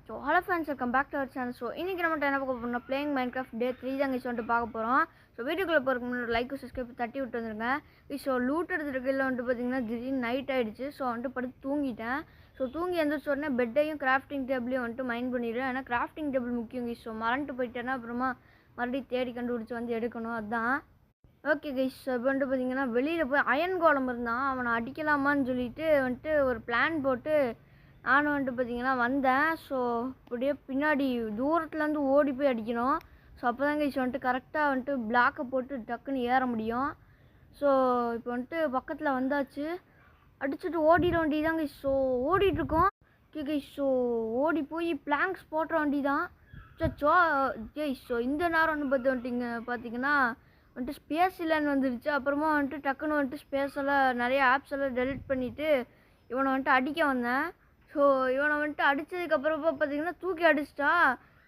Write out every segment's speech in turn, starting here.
So hello friends, welcome back to our channel. So இன்றைக்கி நம்ம என்ன பார்க்க போகிறோம்னா பிளேயிங் மைன்கிராஃப்ட் டே 3 தான் கைஸ் வந்துட்டு பார்க்க போகிறோம். ஸோ வீடியோக்குள்ளே போகிறதுக்கு முன்னாடி லைக் சப்ஸ்கிரைப் தட்டி விட்டு வந்துருங்க. ஸோ லூட் எடுத்துருக்கையில் வந்துட்டு பார்த்திங்கன்னா திடீர்னு நைட் ஆகிடுச்சு. ஸோ வந்துட்டு படுத்து தூங்கிட்டேன். ஸோ தூங்கி எந்திரிச்ச உடனே பெட்டையும் கிராஃப்டிங் டேபிளையும் வந்துட்டு மைண்ட் பண்ணிடுறேன். ஏன்னா கிராஃப்டிங் டேபிள் முக்கியம் கைஸ். ஸோ மறந்துட்டு போயிட்டேன்னா அப்புறமா மறுபடியும் தேடி கண்டுபிடிச்சி வந்து எடுக்கணும். அதுதான் ஓகே கைஸ். இப்போ வந்துட்டு பார்த்திங்கன்னா வெளியில் போய் அயன் கோலம் இருந்தான், அவனை அடிக்கலாமான்னு சொல்லிட்டு வந்துட்டு ஒரு பிளான் போட்டு நானும் வந்துட்டு பார்த்திங்கன்னா வந்தேன். ஸோ அப்படியே பின்னாடி தூரத்துலேருந்து ஓடி போய் அடிக்கணும். ஸோ அப்போ தான் கைஸ் வந்துட்டு கரெக்டாக வந்துட்டு பிளாக்கை போட்டு டக்குன்னு ஏற முடியும். ஸோ இப்போ வந்துட்டு பக்கத்தில் வந்தாச்சு, அடிச்சுட்டு ஓடிட வண்டி தான் கைஸ். ஸோ ஓடிட்டுருக்கோம். Okay guys. ஸோ ஓடி போய் பிளாங்க்ஸ் போட்டுற வண்டி தான். So guys. ஸோ இந்த நேரம் வந்து பார்த்திங்கன்னா வந்துட்டு ஸ்பேஸ் இல்லைன்னு வந்துடுச்சு. அப்புறமா வந்துட்டு டக்குன்னு வந்துட்டு ஸ்பேஸ் எல்லாம் நிறைய ஆப்ஸ் எல்லாம் டெலிட் பண்ணிவிட்டு இவனை வந்துட்டு அடிக்க வந்தேன். ஸோ இவனை வந்துட்டு அடித்ததுக்கப்புறமா பார்த்திங்கன்னா தூக்கி அடிச்சிட்டா.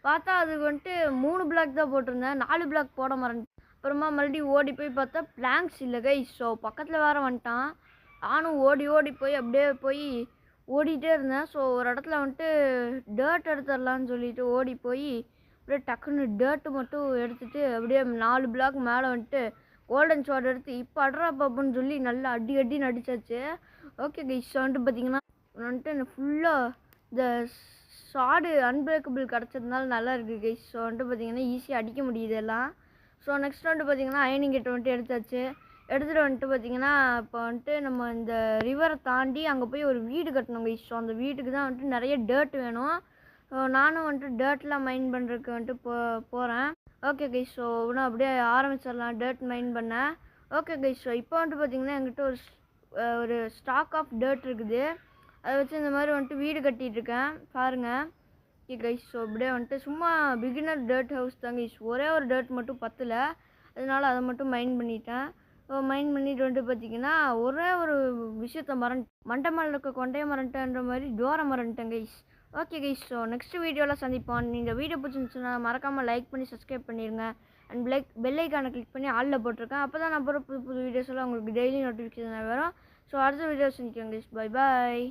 பார்த்தா அதுக்கு வந்துட்டு 3 பிளாக் தான் போட்டிருந்தேன், 4 பிளாக் போட மறந்துட்டேன். அப்புறமா மறுபடியும் ஓடி போய் பார்த்தா பிளாங்க்ஸ் இல்லை கைஸ். ஸோ பக்கத்தில் வேறு வந்துட்டான். நானும் ஓடி ஓடி போய் அப்படியே போய் ஓடிட்டே இருந்தேன். ஸோ ஒரு இடத்துல வந்துட்டு டர்ட் எடுத்துடலான்னு சொல்லிட்டு ஓடி போய் அப்படியே டக்குன்னு டர்ட்டு மட்டும் எடுத்துகிட்டு அப்படியே 4 பிளாக் மேலே வந்துட்டு கோல்டன் ஷார்ட் எடுத்து இப்போ அட்ரா பாப்புன்னு சொல்லி நல்லா அடின்னு அடித்தாச்சு. Okay guys. வந்துட்டு பார்த்திங்கன்னா வந்துட்டு எனக்கு ஃபுல்லாக இந்த ஷார்டு அன்பிரேக்கபிள் கிடச்சதுனால நல்லா இருக்குது கைஸ். ஸோ வந்துட்டு பார்த்திங்கன்னா ஈஸியாக அடிக்க முடியுது எல்லாம். ஸோ நெக்ஸ்ட் வந்துட்டு பார்த்திங்கன்னா அயனிங் கிட்ட வந்துட்டு எடுத்தாச்சு. எடுத்துகிட்டு வந்துட்டு பார்த்திங்கன்னா இப்போ வந்துட்டு நம்ம இந்த ரிவரை தாண்டி அங்கே போய் ஒரு வீடு கட்டணும் கைஸ். ஸோ அந்த வீட்டுக்கு தான் வந்துட்டு நிறைய டர்ட் வேணும். நானும் வந்துட்டு டர்ட்லாம் மைன் பண்ணுறதுக்கு வந்துட்டு போகிறேன். Okay guys. ஸோ இன்னும் அப்படியே ஆரம்பிச்சிடலாம் டர்ட் மைன் பண்ண. Okay guys. ஸோ இப்போ வந்துட்டு பார்த்திங்கன்னா என்கிட்ட ஒரு ஸ்டாக் ஆஃப் டர்ட் இருக்குது. அதை வச்சு இந்த மாதிரி வந்துட்டு வீடு கட்டிகிட்ருக்கேன் பாருங்கள். Okay guys. ஸோ அப்படியே வந்துட்டு சும்மா பிகினர் டர்ட் ஹவுஸ் தான் கைஸ். ஒரே ஒரு டர்ட் மட்டும் பத்தலை, அதனால் அதை மட்டும் மைண்ட் பண்ணிட்டேன். மைண்ட் பண்ணிட்டு வந்துட்டு பார்த்திங்கன்னா ஒரே ஒரு விஷயத்த மண்டை மேலே இருக்க கொண்டைய மறந்துட்டேன்ற மாதிரி டோரை மறந்துட்டேன் guys. Okay guys. So next வீடியோவில் சந்திப்போம். இந்த வீடியோ பிடிச்சிருந்துச்சுன்னா மறக்காமல் லைக் பண்ணி சப்ஸ்கிரைப் பண்ணிடுங்க. அண்ட் பெல் ஐக்கானை கிளிக் பண்ணி ஆளில் போட்டிருக்கேன். அப்போ தான் நான் போகிற புது வீடியோஸ் எல்லாம் உங்களுக்கு டெய்லி நோட்டிஃபிகேஷன் வரும். ஸோ அடுத்த வீடியோ சந்திக்கிறேன் கைஸ். Bye bye.